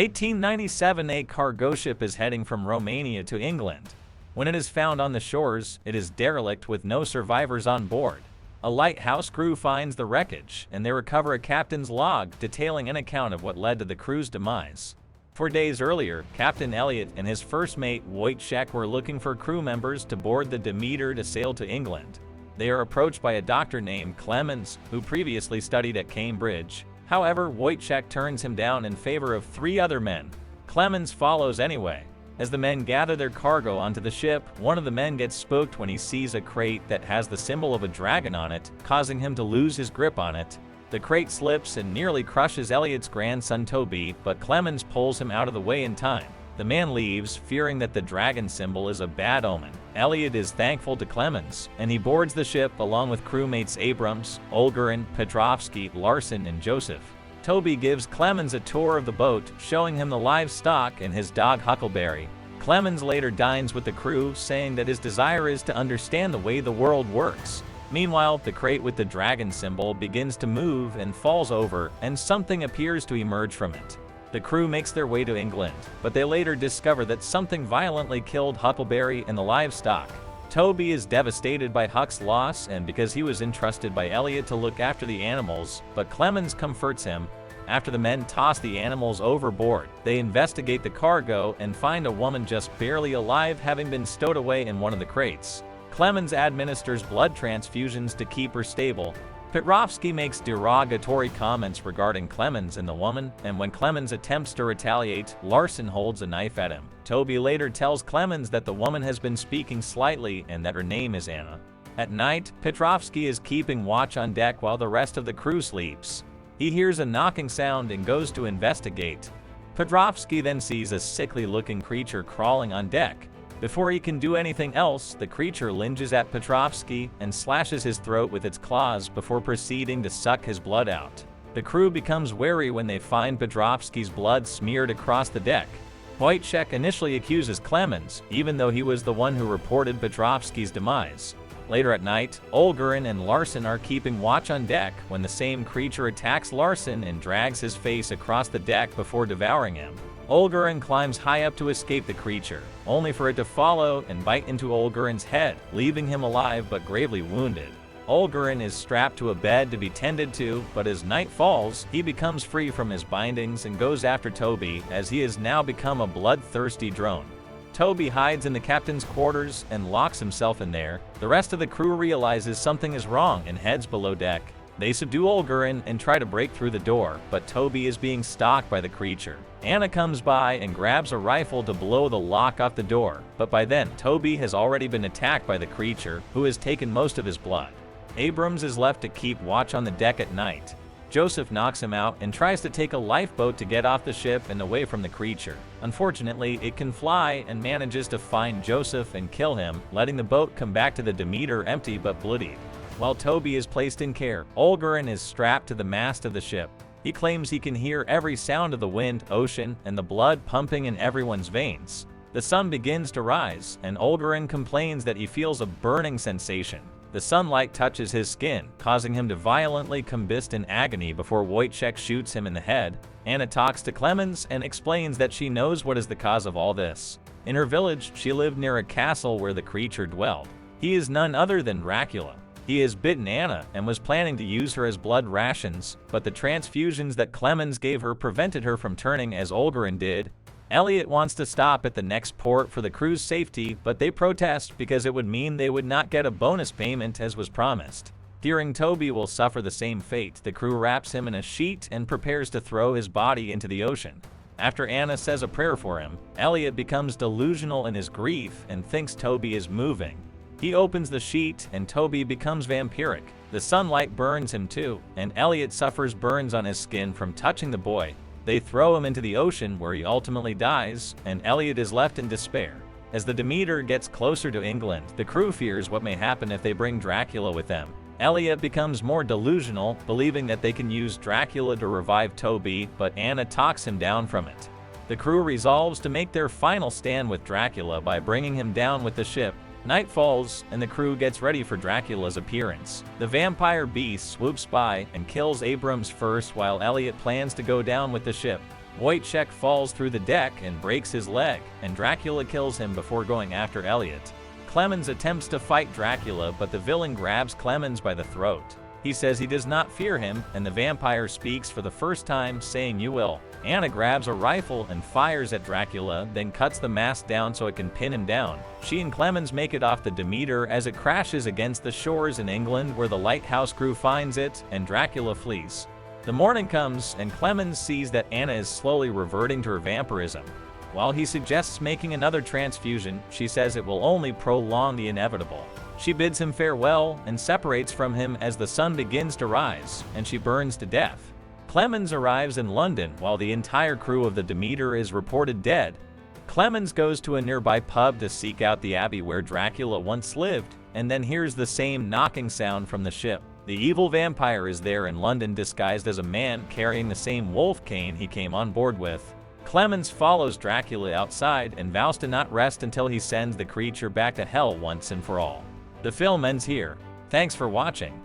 1897, a cargo ship is heading from Romania to England. When it is found on the shores, it is derelict with no survivors on board. A lighthouse crew finds the wreckage, and they recover a captain's log detailing an account of what led to the crew's demise. 4 days earlier, Captain Elliot and his first mate Wojciech were looking for crew members to board the Demeter to sail to England. They are approached by a doctor named Clemens, who previously studied at Cambridge. However, Wojciech turns him down in favor of 3 other men. Clemens follows anyway. As the men gather their cargo onto the ship, one of the men gets spooked when he sees a crate that has the symbol of a dragon on it, causing him to lose his grip on it. The crate slips and nearly crushes Elliot's grandson Toby, but Clemens pulls him out of the way in time. The man leaves, fearing that the dragon symbol is a bad omen. Elliot is thankful to Clemens, and he boards the ship along with crewmates Abrams, Olgerin, Petrovsky, Larson, and Joseph. Toby gives Clemens a tour of the boat, showing him the livestock and his dog Huckleberry. Clemens later dines with the crew, saying that his desire is to understand the way the world works. Meanwhile, the crate with the dragon symbol begins to move and falls over, and something appears to emerge from it. The crew makes their way to England, but they later discover that something violently killed Huckleberry and the livestock. Toby is devastated by Huck's loss and because he was entrusted by Elliot to look after the animals, but Clemens comforts him. After the men toss the animals overboard, they investigate the cargo and find a woman just barely alive, having been stowed away in one of the crates. Clemens administers blood transfusions to keep her stable. Petrovsky makes derogatory comments regarding Clemens and the woman, and when Clemens attempts to retaliate, Larson holds a knife at him. Toby later tells Clemens that the woman has been speaking slightly and that her name is Anna. At night, Petrovsky is keeping watch on deck while the rest of the crew sleeps. He hears a knocking sound and goes to investigate. Petrovsky then sees a sickly-looking creature crawling on deck. Before he can do anything else, the creature lunges at Petrovsky and slashes his throat with its claws before proceeding to suck his blood out. The crew becomes wary when they find Petrovsky's blood smeared across the deck. Wojciech initially accuses Clemens, even though he was the one who reported Petrovsky's demise. Later at night, Olgerin and Larson are keeping watch on deck when the same creature attacks Larson and drags his face across the deck before devouring him. Olgerin climbs high up to escape the creature, only for it to follow and bite into Olgerin's head, leaving him alive but gravely wounded. Olgerin is strapped to a bed to be tended to, but as night falls, he becomes free from his bindings and goes after Toby, as he has now become a bloodthirsty drone. Toby hides in the captain's quarters and locks himself in there. The rest of the crew realizes something is wrong and heads below deck. They subdue Olgerin and try to break through the door, but Toby is being stalked by the creature. Anna comes by and grabs a rifle to blow the lock off the door, but by then Toby has already been attacked by the creature, who has taken most of his blood. Abrams is left to keep watch on the deck at night. Joseph knocks him out and tries to take a lifeboat to get off the ship and away from the creature. Unfortunately, it can fly and manages to find Joseph and kill him, letting the boat come back to the Demeter empty but bloodied. While Toby is placed in care, Olgerin is strapped to the mast of the ship. He claims he can hear every sound of the wind, ocean, and the blood pumping in everyone's veins. The sun begins to rise, and Olgerin complains that he feels a burning sensation. The sunlight touches his skin, causing him to violently combust in agony before Wojciech shoots him in the head. Anna talks to Clemens and explains that she knows what is the cause of all this. In her village, she lived near a castle where the creature dwelled. He is none other than Dracula. He has bitten Anna and was planning to use her as blood rations, but the transfusions that Clemens gave her prevented her from turning as Olgerin did. Elliot wants to stop at the next port for the crew's safety, but they protest because it would mean they would not get a bonus payment as was promised. Fearing Toby will suffer the same fate, the crew wraps him in a sheet and prepares to throw his body into the ocean. After Anna says a prayer for him, Elliot becomes delusional in his grief and thinks Toby is moving. He opens the sheet and Toby becomes vampiric. The sunlight burns him too, and Elliot suffers burns on his skin from touching the boy. They throw him into the ocean where he ultimately dies, and Elliot is left in despair. As the Demeter gets closer to England, the crew fears what may happen if they bring Dracula with them. Elliot becomes more delusional, believing that they can use Dracula to revive Toby, but Anna talks him down from it. The crew resolves to make their final stand with Dracula by bringing him down with the ship. Night falls, and the crew gets ready for Dracula's appearance. The vampire beast swoops by and kills Abrams first while Elliot plans to go down with the ship. Wojciech falls through the deck and breaks his leg, and Dracula kills him before going after Elliot. Clemens attempts to fight Dracula, but the villain grabs Clemens by the throat. He says he does not fear him, and the vampire speaks for the first time, saying, "You will." Anna grabs a rifle and fires at Dracula, then cuts the mast down so it can pin him down. She and Clemens make it off the Demeter as it crashes against the shores in England, where the lighthouse crew finds it, and Dracula flees. The morning comes, and Clemens sees that Anna is slowly reverting to her vampirism. While he suggests making another transfusion, she says it will only prolong the inevitable. She bids him farewell and separates from him as the sun begins to rise, and she burns to death. Clemens arrives in London while the entire crew of the Demeter is reported dead. Clemens goes to a nearby pub to seek out the abbey where Dracula once lived, and then hears the same knocking sound from the ship. The evil vampire is there in London disguised as a man carrying the same wolf cane he came on board with. Clemens follows Dracula outside and vows to not rest until he sends the creature back to hell once and for all. The film ends here. Thanks for watching.